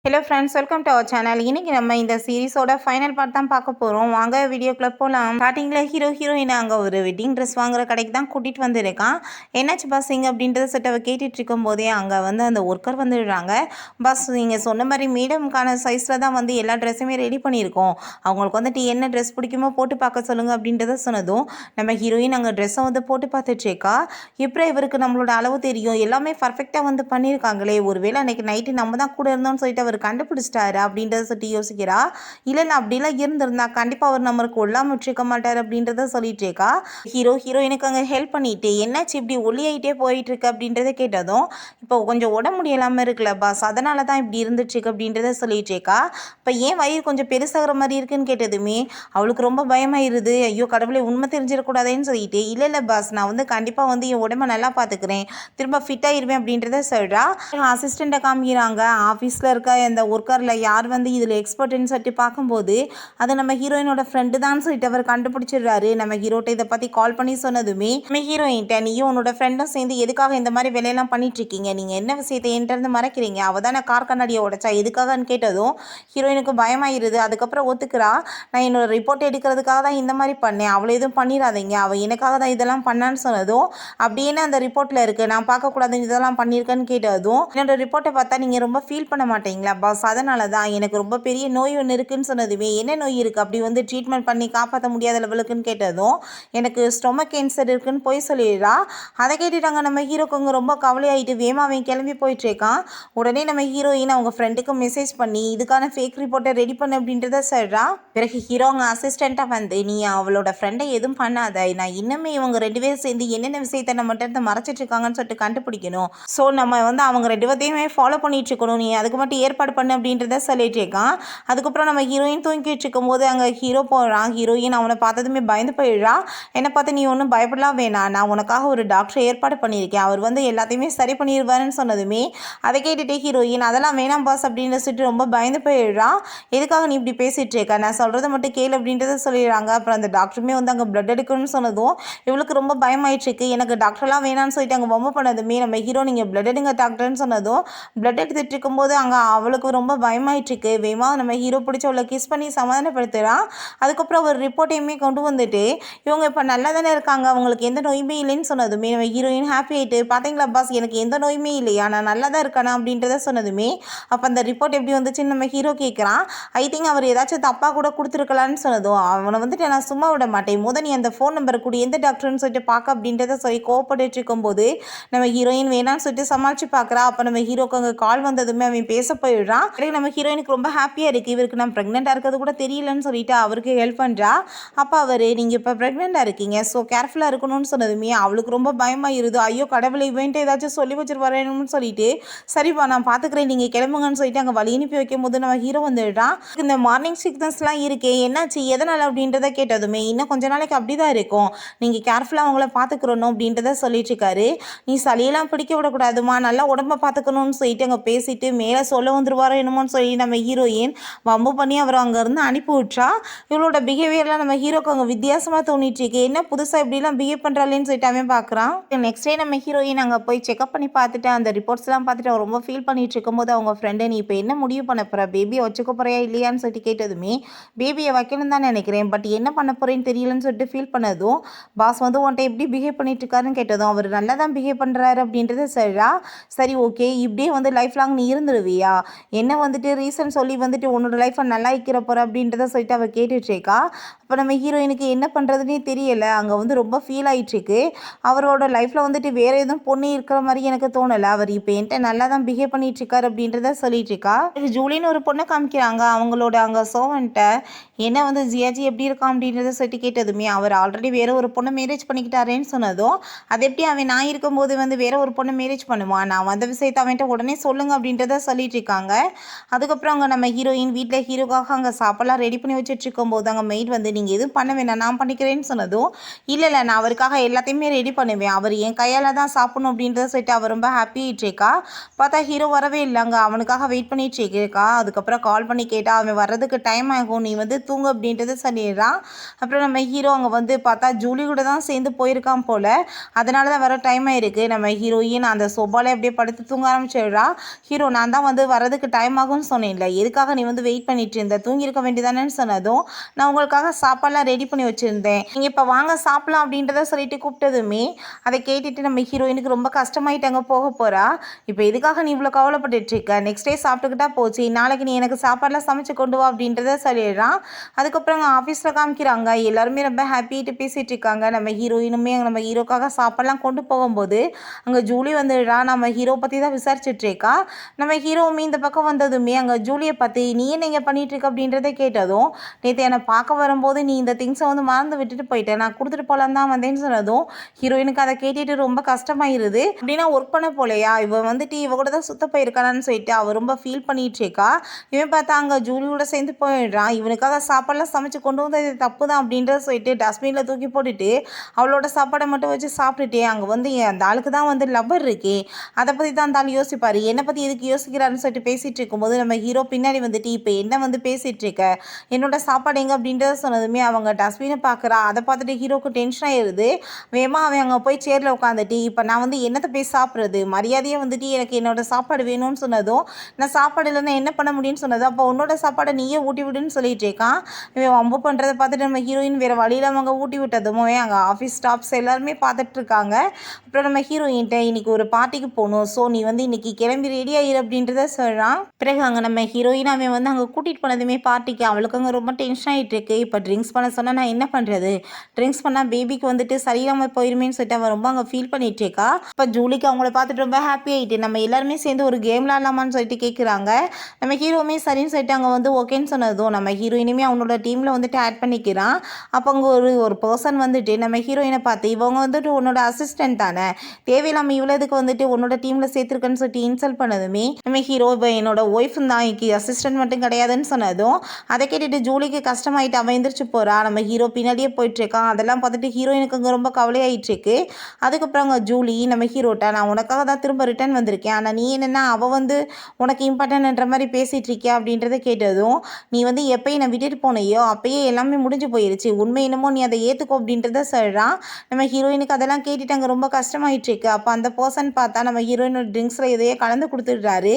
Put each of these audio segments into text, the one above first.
Hello friends, welcome to our channel. இன்னைக்கு நம்ம இந்த சீரிஸோட ஃபைனல் பார்ட் தான் பார்க்க போகிறோம். வாங்க வீடியோக்குள்ளே போகலாம். ஸ்டார்டிங்கில் ஹீரோயின் அங்கே ஒரு வெட்டிங் ட்ரெஸ் வாங்குற கடைக்கு தான் கூட்டிகிட்டு வந்துருக்கான். என்னாச்சு பாஸ் இங்கே அப்படின்றத சொல்லிட்டு அவள் கேட்டுட்டு இருக்கும் போதே அங்கே வந்து அந்த ஒர்க்கர் வந்துடுறாங்க. பாஸ், நீங்கள் சொன்ன மாதிரி மீடியம்கான சைஸில் தான் வந்து எல்லா ட்ரெஸ்ஸுமே ரெடி பண்ணியிருக்கோம். அவங்களுக்கு வந்துட்டு என்ன ட்ரெஸ் பிடிக்குமோ போட்டு பார்க்க சொல்லுங்கள் அப்படின்றத சொன்னதும் நம்ம ஹீரோயின் அங்கே ட்ரெஸ்ஸை வந்து போட்டு பார்த்துட்ருக்கா. இப்போ இவருக்கு நம்மளோட அளவு தெரியும், எல்லாமே பர்ஃபெக்டாக வந்து பண்ணியிருக்காங்களே, ஒருவேளை அன்றைக்கி நைட்டு நம்ம தான் கூட இருந்தோம்னு சொல்லிட்டு அவர் கண்டுபிடிச்சிட்டாரு அப்படின்றத சொல்லி யோசிக்கிறா. இல்லை அப்படிலாம் இருந்திருந்தா கண்டிப்பாக அவர் நம்மளுக்கு கொல்லாமல் விட்டுருக்க மாட்டார் அப்படின்றத சொல்லிட்டு இருக்கா. ஹீரோயினுக்கு அங்கே ஹெல்ப் பண்ணிட்டு என்னாச்சு இப்படி ஒளியாயிட்டே போயிட்டு இருக்கு அப்படின்றத கேட்டதும் இப்போ கொஞ்சம் உடம்பு முடியலாமல் இருக்குல்ல பாஸ், அதனால தான் இப்படி இருந்துட்டுருக்கு அப்படின்றத சொல்லிட்டு இருக்கா. இப்போ ஏன் வயிறு கொஞ்சம் பெருசாகிற மாதிரி இருக்குன்னு கேட்டதுமே அவளுக்கு ரொம்ப பயமாயிருது. ஐயோ கடவுளை, உண்மை தெரிஞ்சிடக்கூடாதுன்னு சொல்லிட்டு இல்லை பாஸ், நான் வந்து கண்டிப்பாக வந்து என் உடம்பை நல்லா பார்த்துக்கிறேன், திரும்ப ஃபிட் ஆகிடுவேன் அப்படின்றத சொல்கிறா. அசிஸ்டண்ட்டை காமிக்கிறாங்க. ஆஃபீஸில் இருக்க இந்த ஒர்க்கரில் யார் வந்து இதில் எக்ஸ்பர்ட்னு சொல்லிட்டு பார்க்கும்போது அது நம்ம ஹீரோயினோட ஃப்ரெண்டு தான் சொல்லிட்டு அவர் கண்டுபிடிச்சிடுறாரு. நம்ம ஹீரோட்ட இதை பற்றி கால் பண்ணி சொன்னதுமே நம்ம ஹீரோயின்ட்ட, நீயும் உன்னோட ஃப்ரெண்டும் சேர்ந்து எதுக்காக இந்த மாதிரி வேலையெல்லாம் பண்ணிட்டு இருக்கீங்க, நீங்கள் என்ன விஷயத்தை என்கிட்ட மறைக்கிறீங்க, அவள் தானே கார் கண்ணாடியை உடைச்சா, எதுக்காகன்னு கேட்டதும் ஹீரோயினுக்கு பயமாயிருது. அதுக்கப்புறம் ஒத்துக்கிறா, நான் என்னோட ரிப்போர்ட் எடுக்கிறதுக்காக தான் இந்த மாதிரி பண்ணேன், அவளை எதுவும் பண்ணிடாதீங்க, அவள் எனக்காக தான் இதெல்லாம் பண்ணான்னு சொன்னதும் அப்படின்னு அந்த ரிப்போர்ட்டில் இருக்குது, நான் பார்க்கக்கூடாதுன்னு இதெல்லாம் பண்ணியிருக்கேன்னு கேட்டதும் என்னோட ரிப்போர்ட்டை பார்த்தா நீங்கள் ரொம்ப ஃபீல் பண்ண மாட்டீங்களா பாஸ், அதனால தான் எனக்கு ரொம்ப பெரிய நோய் ஒன்று இருக்குன்னு சொன்னதுமே என்ன நோய் இருக்குது, அப்படி வந்து ட்ரீட்மெண்ட் பண்ணி காப்பாற்ற முடியாத லெவலுக்குன்னு கேட்டதும் எனக்கு ஸ்டொமக் கேன்சர் இருக்குன்னு போய் சொல்லிடுறா. அதை கேட்டுட்டாங்க நம்ம ஹீரோக்கு ரொம்ப கவலையாயிட்டு வேமாவையும் கிளம்பி போயிட்டுருக்கான். உடனே நம்ம ஹீரோயின் அவங்க ஃப்ரெண்டுக்கு மெசேஜ் பண்ணி இதுக்கான ஃபேக் ரிப்போர்ட்டை ரெடி பண்ணு அப்படின்றத சொல்கிறா. பிறகு ஹீரோ அவங்க அசிஸ்டண்ட்டாக வந்து, நீ அவளோட ஃப்ரெண்டை எதுவும் பண்ணாத, நான் இன்னுமே இவங்க 2 பேரும் சேர்ந்து என்னென்ன விஷயத்தை நம்மகிட்ட மறைச்சிட்டு இருக்காங்கன்னு சொல்லிட்டு கண்டுபிடிக்கணும், ஸோ நம்ம வந்து அவங்க 2 பேர்த்தையுமே ஃபாலோ பண்ணிட்டு இருக்கணும், நீ அதுக்கு மட்டும் ஏற்பாடு பண்ணு அப்படின்றத சொல்லிட்டு இருக்கான். அதுக்கப்புறம் நம்ம ஹீரோயின் தூங்கிட்டு இருக்கும்போது அங்கே ஹீரோ போகிறான். ஹீரோயின் அவனை பார்த்ததுமே பயந்து போயிடுறா. என்னை பார்த்து நீ ஒன்றும் பயப்படலாம் வேணாம், நான் உனக்காக ஒரு டாக்டரை ஏற்பாடு பண்ணியிருக்கேன், அவர் வந்து எல்லாத்தையுமே சரி பண்ணிடுவாருன்னு சொன்னதுமே அதை கேட்டுட்டு ஹீரோயின் அதெல்லாம் வேணாம் பாஸ் அப்படின்னு சொல்லிட்டு ரொம்ப பயந்து போயிடுறா. எதுக்காக நீ இப்படி பேசிகிட்டு இருக்க, நான் சொல்கிறத மட்டும் கேளு அப்படின்றத சொல்லிடுறாங்க. அப்புறம் அந்த டாக்டருமே வந்து அங்கே பிளட் எடுக்கணும்னு சொன்னதும் இவளுக்கு ரொம்ப பயமாயிட்டுருக்கு. எனக்கு டாக்டர்லாம் வேணான்னு சொல்லிட்டு அங்கே பொம்மை பண்ணதுமே நம்ம ஹீரோ நீங்கள் பிளட் எடுங்க டாக்டர்னு சொன்னதும் பிளட் எடுத்துகிட்டு இருக்கும்போது அங்கே அவளுக்கு ரொம்ப பயமாயிட்டுருக்கு. வேமா நம்ம ஹீரோ பிடிச்ச அவளை கிஸ் பண்ணி சமாதானப்படுத்துகிறான். அதுக்கப்புறம் ஒரு ரிப்போர்ட்டையுமே கொண்டு வந்துட்டு இவங்க இப்போ நல்லா தானே இருக்காங்க, அவங்களுக்கு எந்த நோயுமே இல்லைன்னு சொன்னதுமே நம்ம ஹீரோயின் ஹாப்பி ஆகிட்டு, பார்த்தீங்களா பாஸ் எனக்கு எந்த நோயுமே இல்லையா, நான் நல்லா தான் இருக்கானா அப்படின்றத சொன்னதுமே அப்போ அந்த ரிப்போர்ட் எப்படி வந்துச்சுன்னு நம்ம ஹீரோ கேட்குறான். ஐ திங்க் அவர் ஏதாச்சும் தப்பாக கூட கொடுத்துருக்கலான்னு சொன்னதும் அவனை வந்துட்டு நான் சும்மா விட மாட்டேன், நீ அந்த ஃபோன் நம்பர் கூட எந்த டாக்டர்னு சொல்லிட்டு பார்க்க அப்படின்றத சொல்லி கோவப்பட்டு இருக்கும்போது நம்ம ஹீரோயின் வேணான்னு சொல்லிட்டு சமாளித்து பார்க்குறா. அப்போ நம்ம ஹீரோக்கு அங்கே கால் வந்ததுமே அவன் பேச போயிடுறான். நம்ம ஹீரோயினுக்கு ரொம்ப ஹாப்பியாக இருக்குது, இவருக்கு நான் ப்ரெக்னெண்ட்டாக இருக்கிறது கூட தெரியலன்னு சொல்லிட்டு அவருக்கு ஹெல்ப் பண்ணுறா. அப்போ அவர் நீங்கள் இப்போ ப்ரெக்னெண்ட்டாக இருக்கீங்க, ஸோ கேர்ஃபுல்லாக இருக்கணும்னு சொன்னதுமே அவளுக்கு ரொம்ப பயமாக இருது. ஐயோ கடவுளை இவன்ட்டு ஏதாச்சும் சொல்லி வச்சுருவாரேன்னு சொல்லிட்டு சரிப்பா நான் பார்த்துக்கிறேன் நீங்கள் கிளம்புங்கன்னு சொல்லிட்டு அங்கே வழி அனுப்பி வைக்கும் போது நம்ம ஹீரோ வந்துடுறான். இந்த மார்னிங் சிக்னஸ்லாம் இருக்கே என்னாச்சு எதனால் அப்படின்றத கேட்டதுமே இன்னும் கொஞ்ச நாளைக்கு அப்படி தான் இருக்கும், நீங்கள் கேர்ஃபுல்லாக அவங்கள பார்த்துக்கிறணும் அப்படின்றத சொல்லிட்டு இருக்காரு. நீ சளியெல்லாம் பிடிக்க விடக்கூடாதுமா, நல்லா உடம்பை பார்த்துக்கணும்னு சொல்லிட்டு அங்கே பேசிட்டு மேலே சொல்ல வந்துருவாரோ என்னமோன்னு சொல்லி நம்ம ஹீரோயின் வம்பு பண்ணி அவர் அங்கேருந்து அனுப்பி விட்றா. இவளோட பிஹேவியர்லாம் நம்ம ஹீரோக்கு அங்கே வித்தியாசமாக தோணிட்டு இருக்கு, என்ன புதுசாக இப்படிலாம் பிஹேவ் பண்ணுறாளேன்னு சொல்லிட்டு அவன் பார்க்குறான். நெக்ஸ்ட் டே நம்ம ஹீரோயின் அங்கே போய் செக்அப் பண்ணி பார்த்துட்டு அந்த ரிப்போர்ட்ஸ்லாம் பார்த்துட்டு அவர் ரொம்ப ஃபீல் பண்ணிட்டு இருக்கும்போது அவங்க ஃப்ரெண்டு, நீ இப்போ என்ன முடிவு பண்ண போகிற, பேபியை வச்சுக்க போறியா இல்லையான்னு சொல்லிட்டு கேட்டதுமே பேபியை வைக்கணும் தான் நினைக்கிறேன், பட் என்ன பண்ண போகிறேன்னு தெரியலன்னு சொல்லிட்டு ஃபீல் பண்ணதும் பாஸ் வந்து உன்ட்ட எப்படி பிஹேவ் பண்ணிட்டு இருக்காருன்னு கேட்டதும் அவர் நல்லா தான் பிஹேவ் பண்ணுறாரு அப்படின்றது சரிடா. சரி ஓகே, இப்படியே வந்து லைஃப் லாங் நீ இருந்துருவியா, என்ன வந்துட்டு ரீசன் சொல்லி வந்துட்டு உன்னோட லைஃப்பை நல்லா இருக்கிற போகிற அப்படின்றத சொல்லிட்டு அவள் கேட்டுட்ருக்கா. அப்போ நம்ம ஹீரோயினுக்கு என்ன பண்ணுறதுனே தெரியலை, அங்கே வந்து ரொம்ப ஃபீல் ஆகிட்டுருக்கு. அவரோட லைஃப்பில் வந்துட்டு வேறு எதுவும் பொண்ணு இருக்கிற மாதிரி எனக்கு தோணலை, அவர் இப்போ என்கிட்ட நல்லா தான் பிஹேவ் பண்ணிகிட்ருக்காரு அப்படின்றத சொல்லிகிட்ருக்கா. ஜூலின்னு ஒரு பொண்ணை காமிக்கிறாங்க. அவங்களோட அங்கே சோவன்ட்ட என்ன வந்து ஜியாஜி எப்படி இருக்கான் அப்படின்றத சொல்லிட்டு கேட்டதுமே அவர் ஆல்ரெடி வேறு ஒரு பொண்ணை மேரேஜ் பண்ணிக்கிட்டாரேன்னு சொன்னதும் அது எப்படி அவன் நான் இருக்கும்போது வந்து வேறு ஒரு பொண்ணை மேரேஜ் பண்ணுவான், நான் வந்த விஷயத்தை அவன்கிட்ட உடனே சொல்லுங்க அப்படின்றத சொல்லிட்டு இருக்காங்க. அதுக்கப்புறம் அங்கே நம்ம ஹீரோயின் வீட்டில் ஹீரோக்காக அங்கே சாப்பாடெல்லாம் ரெடி பண்ணி வச்சுட்டு இருக்கும்போது அங்கே மெய்ட் வந்து நீங்கள் எதுவும் பண்ண வேணாம் நான் பண்ணிக்கிறேன்னு சொன்னதும் இல்லை நான் அவருக்காக எல்லாத்தையுமே ரெடி பண்ணுவேன், அவர் என் கையால் தான் சாப்பிடணும் அப்படின்றத சொல்லிட்டு அவர் ரொம்ப ஹாப்பி ஆகிட்டுருக்கா. பார்த்தா ஹீரோ வரவே இல்லைங்க, அவனுக்காக வெயிட் பண்ணிட்டு இருக்கா. அதுக்கப்புறம் கால் பண்ணி கேட்டால் அவன் வர்றதுக்கு டைம் ஆகும், நீ வந்து தூங்கு அப்படின்றத சொல்லிடுறான். அப்புறம் நம்ம ஹீரோ அங்கே வந்து பார்த்தா ஜூலி கூட தான் சேர்ந்து போயிருக்கான் போல், அதனால தான் வர டைம் ஆயிருக்கு. நம்ம ஹீரோயின் அந்த சோபாலே அப்படியே படுத்து தூங்க ஆரம்பிச்சிடுறா. ஹீரோ நான் தான் வந்து வரதுக்கு வரதுக்கு டைம் ஆகும்னு சொன்னேன்ல, எதுக்காக நீ வந்து வெயிட் பண்ணிட்டு இருந்த, தூங்கியிருக்க வேண்டியதானேன்னு சொன்னதும், நான் உங்களுக்காக சாப்பாடுலாம் ரெடி பண்ணி வச்சுருந்தேன், நீங்கள் இப்போ வாங்க சாப்பிடலாம் அப்படின்றத சொல்லிட்டு கூப்பிட்டதுமே அதை கேட்டுட்டு நம்ம ஹீரோயினுக்கு ரொம்ப கஷ்டமாயிட்டாங்க. போக போகிறா. இப்போ எதுக்காக நீ இவ்வளோ கவலைப்பட்டுட்டு இருக்க, நெக்ஸ்ட் டே சாப்பிட்டுக்கிட்டா போச்சு, நாளைக்கு நீ எனக்கு சாப்பாடுலாம் சமைச்சு கொண்டு வா அப்படின்றத சொல்லிடுறான். அதுக்கப்புறம் அங்கே ஆஃபீஸில் காமிக்கிறாங்க, எல்லாருமே ரொம்ப ஹாப்பிட்டு பேசிகிட்டு இருக்காங்க. நம்ம ஹீரோயினுமே நம்ம ஹீரோக்காக சாப்பாடுலாம் கொண்டு போகும்போது அங்கே ஜூலி வந்துடுறா. நம்ம ஹீரோ பற்றி தான் விசாரிச்சுட்டு இருக்கா. நம்ம ஹீரோவுமே இந்த பக்கம் வந்ததுமே அங்கே ஜூலியை பற்றி நீ என்ன இங்கே பண்ணிட்டு இருக்க அப்படின்றத கேட்டதும், நேற்று என்னை பார்க்க வரும்போது நீ இந்த திங்ஸை வந்து மறந்து விட்டுட்டு போயிட்டேன், நான் கொடுத்துட்டு போகலான்னு தான் வந்தேன்னு சொன்னதும் ஹீரோயினுக்கு அதை கேட்டுட்டு ரொம்ப கஷ்டமாயிருது. அப்படின்னா ஒர்க் பண்ண போலையா, இவ வந்துட்டு இவ கூட தான் சுத்த போயிருக்கானான்னு சொல்லிட்டு அவ ரொம்ப ஃபீல் பண்ணிட்டு இருக்கா. இவன் பார்த்தா அங்கே ஜூலியோட சேர்ந்து போயிடுறான். இவனுக்காக சாப்பாடுலாம் சமைச்சு கொண்டு வந்து இது தப்பு தான் அப்படின்றத சொல்லிட்டு டஸ்ட்பினில் தூக்கி போட்டுட்டு அவளோட சாப்பாடை மட்டும் வச்சு சாப்பிட்டுட்டு அங்கே வந்து அந்த ஆளுக்கு தான் வந்து லவ்வர் இருக்கே, அதை பற்றி தான் அந்த ஆள் யோசிப்பார். என்னை பற்றி எதுக்கு யோசிக்கிறாருன்னு சொல்லிட்டு பேசிகிட்டு இருக்கும்போது நம்ம ஹீரோ பின்னாடி வந்துட்டு இப்போ என்ன வந்து பேசிகிட்டு இருக்க, என்னோட சாப்பாடு எங்கே அப்படின்றத சொன்னதுமே அவங்க டஸ்ட்பினை பார்க்குறா. அதை பார்த்துட்டு ஹீரோக்கு டென்ஷன் ஆயிடுது. வேமா அவன் அங்கே போய் சேரில் உட்காந்துட்டு இப்போ நான் வந்து என்னத்தை போய் சாப்பிட்றது, மரியாதையாக வந்துட்டு எனக்கு என்னோட சாப்பாடு வேணும்னு சொன்னதும், நான் சாப்பாடு இல்லைன்னா என்ன பண்ண முடியும்னு சொன்னதும், அப்போ உன்னோட சாப்பாடை நீயே ஊட்டி விடுன்னு சொல்லிட்டு இருக்கான். இவன் வம்பு பண்ணுறதை பார்த்துட்டு நம்ம ஹீரோயின் வேறு வழியில் அவங்க ஊட்டி விட்டதும் அங்கே ஆஃபீஸ் ஸ்டாஃப்ஸ் எல்லாருமே பார்த்துட்டு இருக்காங்க. அப்புறம் நம்ம ஹீரோயின்ட்ட இன்னைக்கு ஒரு பார்ட்டிக்கு போகணும், ஸோ நீ வந்து இன்னைக்கு கிளம்பி ரெடி ஆயிரு அப்படின்றத சொல்கிறான். பிறகு அங்கே நம்ம ஹீரோயின் அவன் வந்து அங்கே கூட்டிகிட்டு போனதுமே பார்ட்டிக்கு அவளுக்கு அங்கே ரொம்ப டென்ஷன் ஆகிட்டு இருக்கு. இப்போ ட்ரிங்க்ஸ் பண்ண சொன்னால் நான் என்ன பண்ணுறது, ட்ரிங்க்ஸ் பண்ணால் பேபிக்கு வந்துட்டு சரியாமல் போயிருமேன்னு சொல்லிட்டு அவன் ரொம்ப அங்கே ஃபீல் பண்ணிட்டு இருக்கா. இப்போ ஜூலிக்கு அவங்கள பார்த்துட்டு ரொம்ப ஹாப்பி ஆகிட்டு நம்ம எல்லாருமே சேர்ந்து ஒரு கேம் விளாட்லாமான்னு சொல்லிட்டு கேட்குறாங்க. நம்ம ஹீரோவுமே சரின்னு சொல்லிட்டு அங்கே வந்து ஓகேன்னு சொன்னதும் நம்ம ஹீரோயினுமே அவனோட டீமில் வந்துட்டு ஆட் பண்ணிக்கிறான். அப்போ அங்கே ஒரு பர்சன் வந்துட்டு நம்ம ஹீரோயினை பார்த்து இவங்க வந்துட்டு உன்னோட அசிஸ்டன்ட் தானே, தேவையில்லாமல் இவ்வளோதுக்கு வந்துட்டு உன்னோட டீமில் சேர்த்துருக்கேன்னு சொல்லிட்டு இன்சல்ட் பண்ணதுமே நம்ம ஹீரோ இப்போ என்னோட ஒய்ஃபும் தான், இன்னைக்கு அசிஸ்டன்ட் மட்டும் கிடையாதுன்னு சொன்னதும் அதை கேட்டுட்டு ஜூலிக்கு கஷ்டமாயிட்டு அவன் எந்திரிச்சு போகிறா. நம்ம ஹீரோ பின்னாடியே போயிட்டுருக்கான். அதெல்லாம் பார்த்துட்டு ஹீரோயினுக்கு அங்கே ரொம்ப கவலையாயிட்டு இருக்கு. அதுக்கப்புறம் அங்கே ஜூலி நம்ம ஹீரோட்ட நான் உனக்காக தான் திரும்ப ரிட்டர்ன் வந்திருக்கேன், ஆனால் நீ என்னென்னா அவள் வந்து உனக்கு இம்பார்ட்டன்ட்ன்ற மாதிரி பேசிகிட்டு இருக்கியா அப்படின்றத கேட்டதும், நீ வந்து எப்போயும் நான் விட்டுட்டு போனையோ அப்போயே எல்லாமே முடிஞ்சு போயிருச்சு, உண்மை என்னமோ நீ அதை ஏற்றுக்கோ அப்படின்றத சொல்கிறான். நம்ம ஹீரோயினுக்கு அதெல்லாம் கேட்டுட்டு அங்கே ரொம்ப கஷ்டமாயிட்டு இருக்கு. அப்போ அந்த பர்சன் பார்த்தா நம்ம ஹீரோயினோட ட்ரிங்க்ஸில் எதையே கலந்து கொடுத்துடுறாரு.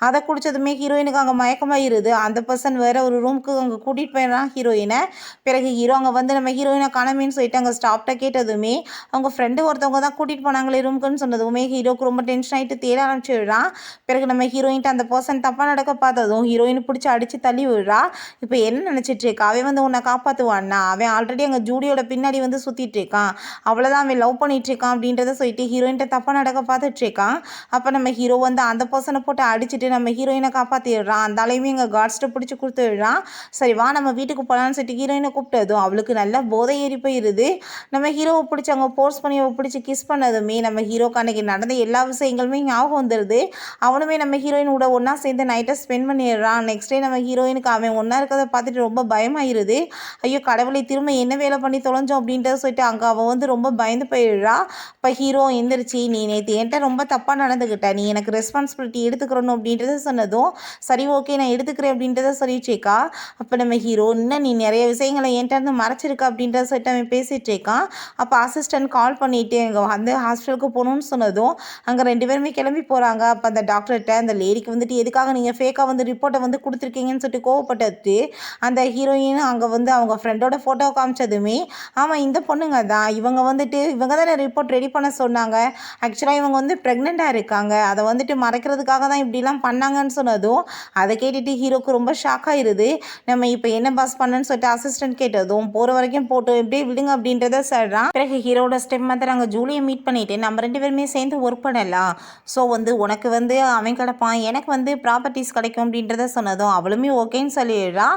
அதை குடித்ததுமே ஹீரோயினுக்கு அங்கே மயக்கமாயிருது. அந்த பர்சன் வேற ஒரு ரூமுக்கு அங்கே கூட்டிகிட்டு போயிடறான் ஹீரோயினை. பிறகு ஹீரோ அங்கே வந்து நம்ம ஹீரோயினை காணமேன்னு சொல்லிட்டு அங்கே ஸ்டாப்ட கேட்டதுமே அவங்க ஃப்ரெண்டு ஒருத்தவங்க தான் கூட்டிகிட்டு போனாங்களே ரூமுக்குன்னு சொன்னதுமே ஹீரோக்கு ரொம்ப டென்ஷன் ஆகிட்டு தேட ஆரம்பிச்சுடுறான். பிறகு நம்ம ஹீரோயின்ட்டு அந்த பர்சன் தப்பாக நடக்க பார்த்ததும் ஹீரோயின் பிடிச்சி அடித்து தள்ளி விடுறா. இப்போ என்ன நினச்சிட்டு இருக்கா, அவன் வந்து உன்னை காப்பாற்றுவான்னா, அவன் ஆல்ரெடி அங்கே ஜூடியோட பின்னாடி வந்து சுற்றிட்டு இருக்கான், அவ்வளோதான் அவன் லவ் பண்ணிட்டு இருக்கான் அப்படின்றத சொல்லிட்டு ஹீரோயின்ட்ட தப்பாக நடக்க பார்த்துட்டு இருக்கான். அப்போ நம்ம ஹீரோ வந்து அந்த பர்சனை போட்டு அடிச்சுட்டு நம்ம ஹீரோயினை காப்பாற்றிடுறான். அந்த ஆளையுமே எங்கள் கார்ட்ஸ்ட்டை பிடிச்சி கொடுத்துடுறான். சரி வா நம்ம வீட்டுக்கு போகலான்னு சொல்லிட்டு ஹீரோயினை கூப்பிட்டதும் அவளுக்கு நல்லா போதை ஏறி போயிடுது. நம்ம ஹீரோவை பிடிச்சி அவங்க போர்ஸ் பண்ணி பிடிச்சி கிஸ் பண்ணதுமே நம்ம ஹீரோக்கு அன்றைக்கி நடந்த எல்லா விஷயங்களுமே ஞாபகம் வந்துடுது. அவனுமே நம்ம ஹீரோயினோட ஒன்றா சேர்ந்து நைட்டை ஸ்பெண்ட் பண்ணிடுறான். நெக்ஸ்ட் டே நம்ம ஹீரோயினுக்கு அவன் ஒன்றா இருக்கிறத பார்த்துட்டு ரொம்ப பயமாயிருது. ஐயோ கடவுளை திரும்ப என்ன வேலை பண்ணி தொலைஞ்சோம் அப்படின்றத சொல்லிட்டு அங்கே அவன் வந்து ரொம்ப பயந்து போயிடுறா. இப்போ ஹீரோ எந்திரிச்சு நீ நேற்று என்கிட்ட ரொம்ப தப்பாக நடந்துக்கிட்ட, நீ எனக்கு ரெஸ்பான்சிபிலிட்டி எடுத்துக்கிறணும் அப்படின்றத சொன்னதும் சரி ஓகே நான் எடுத்துக்கிறேன் அப்படின்றத சொல்லிட்டுருக்கா. அப்போ நம்ம ஹீரோ இன்னும் நீ நிறைய விஷயங்களை என்கிட்ட இருந்து மறைச்சிருக்கா அப்படின்றத சொல்லிட்டு அவன் பேசிகிட்டு இருக்கான். அப்போ அசிஸ்டன்ட் கால் பண்ணிவிட்டு அங்கே வந்து ஹாஸ்பிட்டலுக்கு போகணும்னு சொன்னதும் அங்கே 2 பேருமே கிளம்பி போகிறாங்க. அப்போ அந்த டாக்டர்கிட்ட அந்த லேடிக்கு வந்துட்டு எதுக்காக நீங்கள் ஃபேக்காக வந்து ரிப்போர்ட்டை வந்து கொடுத்துருக்கீங்கன்னு சொல்லிட்டு கோவப்பட்டு அந்த ஹீரோயின் அங்கே வந்து அவங்க ஃப்ரெண்டோட ஃபோட்டோ காமிச்சதுமே ஆமாம் இந்த பொண்ணுங்க தான், இவங்க வந்துட்டு இவங்க தானே ரிப்போர்ட் ரெடி பண்ண சொன்னாங்க, ஆக்சுவலாக இவங்க வந்து ப்ரெக்னெண்ட்டாக இருக்காங்க, அதை வந்துட்டு மறைக்கிறதுக்காக தான் இப்படிலாம் பண்ணாங்கன்னு சொன்னதும் அதை கேட்டுட்டு ஹீரோக்கு ரொம்ப ஷாக் ஆயிருது. நம்ம இப்போ என்ன பாஸ் பண்ணன்னு சொல்லிட்டு அசிஸ்டன்ட் கேட்டதும் போகிற வரைக்கும் போட்டோம் எப்படியே விடுங்க அப்படின்றத சொல்கிறான். பிறகு ஹீரோட ஸ்டெப் மாதிரி அங்கே ஜூலியை மீட் பண்ணிவிட்டு நம்ம 2 பேருமே சேர்ந்து ஒர்க் பண்ணலாம், ஸோ வந்து உனக்கு வந்து அவன் கிடப்பான் எனக்கு வந்து ப்ராப்பர்ட்டிஸ் கிடைக்கும் அப்படின்றத சொன்னதும் அவளுமே ஓகேன்னு சொல்லிடுறா.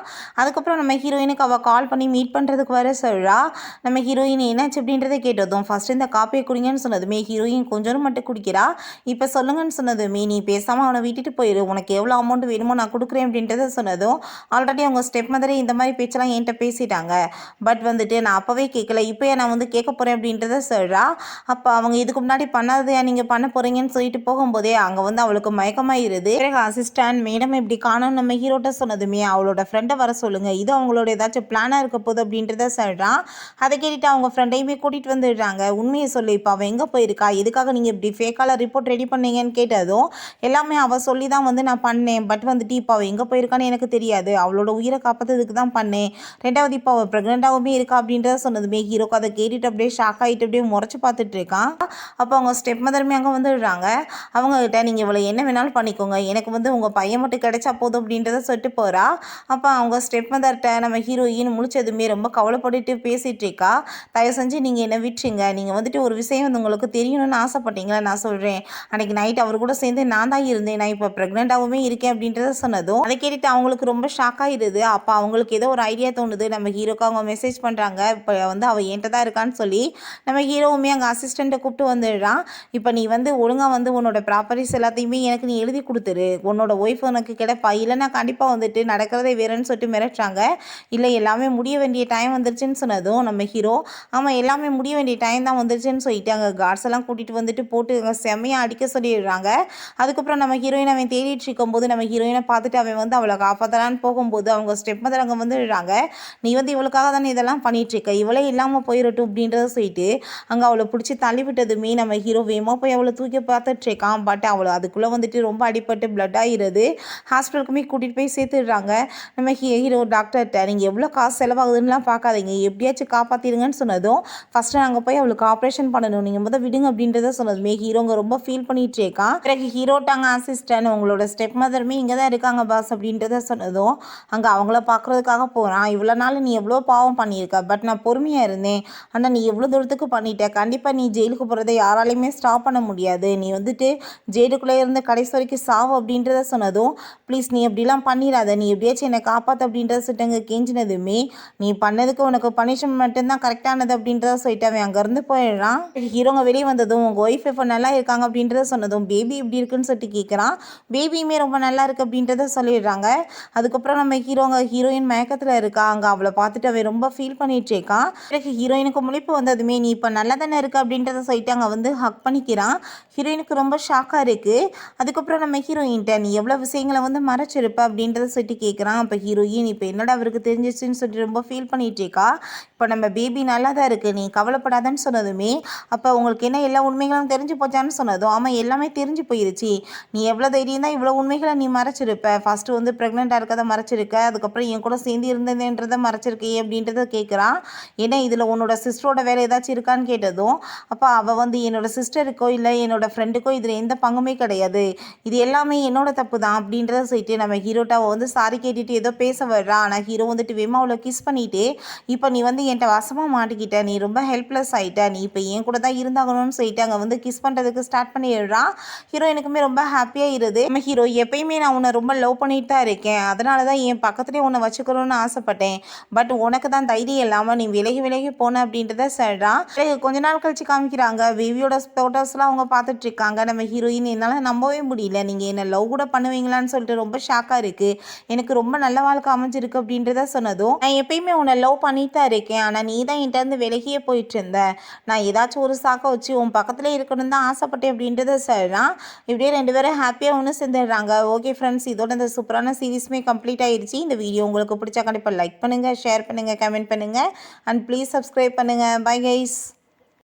அதுக்கப்புறம் நம்ம ஹீரோயினுக்கு அவள் கால் பண்ணி மீட் பண்ணுறதுக்கு வர சொல்கிறா. நம்ம ஹீரோயின் என்னாச்சு அப்படின்றத கேட்டதும் ஃபஸ்ட்டு இந்த காப்பியை குடிங்கன்னு சொன்னதுமே ஹீரோயின் கொஞ்சம் மட்டும் குடிக்கிறா. இப்போ சொல்லுங்கன்னு சொன்னதுமே நீ பேசாமல் அவனை விட்டுட்டு போயிடு, உனக்கு எவ்வளோ அமௌண்ட் வேணுமோ நான் கொடுக்குறேன் அப்படின்றத சொன்னதும் ஆல்ரெடி அவங்க ஸ்டெப் மாதிரி இந்த மாதிரி பேச்செல்லாம் என்கிட்ட பேசிட்டாங்க, பட் வந்துட்டு நான் அப்போவே கேட்கல, இப்போயே நான் வந்து கேட்க போகிறேன் அப்படின்றத சொல்கிறா. அப்போ அவங்க இதுக்கு முன்னாடி பண்ணாதையா நீங்கள் பண்ண போகிறீங்கன்னு சொல்லிட்டு போகும்போதே அங்கே வந்து அவளுக்கு மயக்கமாயிருது. பிறகு அசிஸ்டன்ட் மேடம் இப்படி காணும் நம்ம ஹீரோட்ட சொன்னதுமே அவளோட ஃப்ரெண்டை வர சொல்லுங்கள், இது அவங்களோட ஏதாச்சும் பிளானாக இருக்க போகுது அப்படின்றத சொல்கிறான். அதை கேட்டுட்டு அவங்க ஃப்ரெண்டையுமே கூட்டிகிட்டு வந்துடுறாங்க. உண்மையை சொல்லி இப்போ அவள் எங்கே போயிருக்கா, எதுக்காக நீங்கள் இப்படி ஃபேக்கால ரிப்போர்ட் ரெடி பண்ணீங்கன்னு கேட்டதும் எல்லாமே அவள் சொல்லி தான் வந்து நான் பண்ணேன். பட் வந்துட்டு இப்போ அவள் எங்கே போயிருக்கான்னு எனக்கு தெரியாது. அவளோட உயிரை காப்பாற்றுறதுக்கு தான் பண்ணேன். 2வது இப்போ அவள் ப்ரெக்னெண்ட்டாகவுமே இருக்கா அப்படின்றத சொன்னதுமே ஹீரோக்கு அதை கேட்டுட்டு அப்படியே ஷாக் ஆகிட்டு அப்படியே முறைச்சி பார்த்துட்டு இருக்கான். அப்போ அவங்க ஸ்டெப் மதருமே அங்கே வந்துடுறாங்க. அவங்கக்கிட்ட நீங்கள் இவ்வளோ என்ன வேணாலும் பண்ணிக்கோங்க, எனக்கு வந்து உங்கள் பையன் மட்டும் கிடைச்சா போதும் அப்படின்றத சொல்லிட்டு போகிறா. அப்போ அவங்க ஸ்டெப் மதர்கிட்ட நம்ம ஹீரோயின் முழிச்சதுமே ரொம்ப கவலைப்பட்டுட்டு பேசிகிட்டு இருக்கா. தயவு செஞ்சு நீங்கள் என்னை விட்டுருங்க, நீங்கள் வந்துட்டு ஒரு விஷயம் வந்து உங்களுக்கு தெரியணும்னு ஆசைப்பட்டீங்களா, நான் சொல்கிறேன். அன்றைக்கி நைட் அவர் கூட சேர்ந்து நான் தான் இருந்தேன், நான் இப்போ ப்ரெக்னெண்ட்டாகவுமே இருக்கேன் அப்படின்றத சொன்னதும் அதை கேட்டுட்டு அவங்களுக்கு ரொம்ப ஷாக் ஆகிடுது. அப்போ அவங்களுக்கு ஏதோ ஒரு ஐடியா தோணுது. நம்ம ஹீரோக்கு அவங்க மெசேஜ் பண்ணுறாங்க, இப்போ வந்து அவள் என்கிட்ட தான் இருக்கான்னு சொல்லி. நம்ம ஹீரோவுமே அங்கே அசிஸ்டண்ட்டை கூப்பிட்டு வந்துடுறான். இப்போ நீ வந்து ஒழுங்காக வந்து உன்னோட ப்ராப்பர்ட்டிஸ் எல்லாத்தையுமே எனக்கு நீ எழுதி கொடுத்துரு, உன்னோட ஒய்ஃப் உனக்கு கிடைப்பா, இல்லைன்னா கண்டிப்பாக வந்துட்டு நடக்கிறதே வேறுன்னு சொல்லிட்டு மிரட்டுறாங்க. இல்லை எல்லாமே முடிய வேண்டிய டைம் வந்துருச்சுன்னு சொன்னதும் நம்ம ஹீரோ ஆமாம் எல்லாமே முடிய வேண்டிய டைம் தான் வந்துருச்சுன்னு சொல்லிட்டு அங்கே கார்ட்ஸ் எல்லாம் கூட்டிகிட்டு வந்துட்டு போட்டு அங்கே செம்மையாக அடிக்க சொல்லிடுறாங்க. அதுக்கப்புறம் நம்ம ஹீரோயின் அவன் தேடிட்டு இருக்கும்போது நம்ம ஹீரோயினை பார்த்துட்டு அவன் வந்து அவளை காப்பாற்றலான்னு போகும்போது அவங்க ஸ்டெப் மதர் அங்கே வந்துடுறாங்க. நீ வந்து இவளுக்காக தானே இதெல்லாம் பண்ணிகிட்ருக்க, இவளே இல்லாமல் போயிடட்டும் அப்படின்றத சொல்லிட்டு அங்கே அவளை பிடிச்சி தள்ளி விட்டதுமே நம்ம ஹீரோ வேகமாக போய் அவளை தூக்கி பார்த்துட்ருக்கான். பட் அவளை அதுக்குள்ளே வந்துட்டு ரொம்ப அடிபட்டு பிளட் ஆகிடுது. ஹாஸ்பிட்டலுக்குமே கூட்டிகிட்டு போய் சேர்த்துடுறாங்க. நம்ம ஹீரோ டாக்டர்கிட்ட நீங்கள் எவ்வளோ காசு செலவாகுதுன்னுலாம் பார்க்காதீங்க, எப்படியாச்சும் காப்பாற்றிடுங்கன்னு சொன்னதும் ஃபஸ்ட்டு நாங்கள் போய் அவளுக்கு ஆப்ரேஷன் பண்ணணும், நீங்கள் முதல் விடுங்க அப்படின்றத சொன்னதுமே ஹீரோங்க ரொம்ப ஃபீல் பண்ணிகிட்டு இருக்கான். பிறகு ஹீரோட்டாங்க அசிஸ்டன்ட் உங்களோட ஸ்டெப் மதருமே இங்கே தான் இருக்காங்க பாஸ் அப்படின்றத சொன்னதும் அங்கே அவங்கள பார்க்குறதுக்காக போகிறான். இவ்வளோ நாள் நீ எவ்வளோ பாவம் பண்ணியிருக்க, பட் நான் பொறுமையாக இருந்தேன், ஆனால் நீ எவ்வளோ தூரத்துக்கு பண்ணிட்ட, கண்டிப்பாக நீ ஜெயிலுக்கு போகிறத யாராலையுமே ஸ்டாப் பண்ண முடியாது, நீ வந்துட்டு ஜெயிலுக்குள்ளே இருந்து கடைசி வரைக்கும் சாவு அப்படின்றத சொன்னதும் ப்ளீஸ் நீ எப்படிலாம் பண்ணிடாத, நீ எப்படியாச்சும் என்னை காப்பாற்று அப்படின்றத சொல்லிட்டு கெஞ்சினதுமே நீ பண்ணதுக்கு உனக்கு பனிஷ்மெண்ட் மட்டும்தான் கரெக்டானது அப்படின்றத சொல்லிட்டு அவன் அங்கேருந்து போயிடுறான். ஹீரோங்க வெளியே வந்ததும் உங்கள் ஒய்ஃப் இப்போ நல்லா இருக்காங்க அப்படின்றத சொன்னதும் பேபி எப்படி இருக்குன்னு சொல்லிட்டு கேட்குறான். பேபியுமே ரொம்ப நல்லா இருக்குது அப்படின்றத சொல்லிடுறாங்க. அதுக்கப்புறம் நம்ம ஹீரோயின் மயக்கத்தில் இருக்கா. அங்கே அவளை பார்த்துட்டு அவன் ரொம்ப ஃபீல் பண்ணிட்டு இருக்கான். பிறகு ஹீரோயினுக்கு முழிப்பு வந்ததுமே நீ இப்போ நல்லா தானே இருக்கு அப்படின்றத சொல்லிட்டு அங்கே வந்து ஹக் பண்ணிக்கிறான். ஹீரோயினுக்கு ரொம்ப ஷாக்காக இருக்குது. அதுக்கப்புறம் நம்ம ஹீரோயின்ட்ட நீ எவ்வளோ விஷயங்களை வந்து மறைச்சிருப்ப அப்படின்றத சொல்லிட்டு கேட்குறான். அப்போ ஹீரோயின் இப்போ என்னடா அவருக்கு தெரிஞ்சிச்சுன்னு சொல்லிட்டு ரொம்ப ஃபீல் பண்ணிட்டு இருக்கா. இப்போ நம்ம பேபி நல்லா தான் இருக்குது, நீ கவலைப்படாதன்னு சொன்னதுமே அப்போ உங்களுக்கு என்ன எல்லா உண்மைகளும் தெரிஞ்சு போச்சான்னு சொன்னதும் ஆமாம் எல்லாமே தெரிஞ்சு போயிருச்சு, நீ எவ்வளோ தைரியம் தான் இவ்வளோ உண்மைகளை நீ மறைச்சிருப்ப, ஃபஸ்ட்டு வந்து ப்ரெக்னெண்ட்டாக இருக்கதை மறைச்சிருக்க, அதுக்கப்புறம் என் கூட சேர்ந்து இருந்ததுன்றதை மறைச்சிருக்கே அப்படின்றத கேட்குறான். ஏன்னா இதில் உன்னோட சிஸ்டரோட வேலை ஏதாச்சும் இருக்கான்னு கேட்டதும் அப்போ அவள் வந்து என்னோடய சிஸ்டருக்கோ இல்லை என்னோடய ஃப்ரெண்டுக்கோ இதில் எந்த பங்குமே கிடையாது, இது எல்லாமே என்னோட தப்பு தான் அப்படின்றத சொல்லிட்டு நம்ம ஹீரோட்டாவை வந்து சாரி கேட்டுட்டு ஏதோ பேச வர்றா. ஆனால் ஹீரோ வந்துட்டு வேமா அவளை கிஸ் பண்ணிவிட்டு இப்போ நீ வந்து என்கிட்ட வசமாக மாட்டிக்கிட்ட, நீ ரொம்ப ஹெல்ப்லெஸ் ஆகிட்ட, நீ இப்போ என் கூட தான் இருந்தாகணும்னு சொல்லிட்டு அங்கே வந்து கிஸ் பண்ணுறதுக்கு ஸ்டார்ட் பண்ணிடுறான். ஹீரோயினுக்குமே ரொம்ப ஹாப்பியாக இருது. நம்ம ஹீரோ எப்பயுமே நான் உன்னை ரொம்ப லவ் பண்ணிட்டு தான் இருக்கேன், அதனால தான் என் பக்கத்துலேயே உன்னை வச்சுக்கணும்னு ஆசைப்பட்டேன், பட் உனக்கு தான் தைரியம் இல்லாமல் நீ விலகி விலகி போன அப்படின்றத சொல்கிறான். பிறகு கொஞ்ச நாள் கழிச்சு காமிக்கிறாங்க, பேபியோட ஃபோட்டோஸ்லாம் அவங்க பார்த்துட்டு இருக்காங்க. நம்ம ஹீரோயின் என்னால் நம்பவே முடியல, நீங்கள் என்னை லவ் கூட பண்ணுவீங்களான்னு சொல்லிட்டு ரொம்ப ஷாக்காக இருக்குது, எனக்கு ரொம்ப நல்ல வாழ்க்கை அமைஞ்சிருக்கு அப்படின்றத சொன்னதும் நான் எப்பயுமே உன்னை லவ் பண்ணிட்டு தான் இருக்கேன், ஆனால் நீ தான் என்கிட்ட இருந்து விலகியே போயிட்டு இருந்த, நான் ஏதாச்சும் ஒரு சாக்கை வச்சு உன் பக்கத்தில் இருக்கணும்னு தான் ஆசைப்பட்டேன் அப்படின்றத சொல்கிறான். இப்படியே 2 பேரும் ஹாப்பியாக ஒன்று சேர்ந்துடுறாங்க. ஓகே ஃப்ரெண்ட்ஸ், இதோட இந்த சூப்பரான சீரீஸுமே கம்ப்ளீட் ஆயிடுச்சு. இந்த வீடியோ உங்களுக்கு பிடிச்சா கண்டிப்பாக லைக் பண்ணுங்கள், ஷேர் பண்ணுங்கள், கமெண்ட் பண்ணுங்கள் அண்ட் ப்ளீஸ் சப்ஸ்கிரைப் பண்ணுங்கள். Bye guys.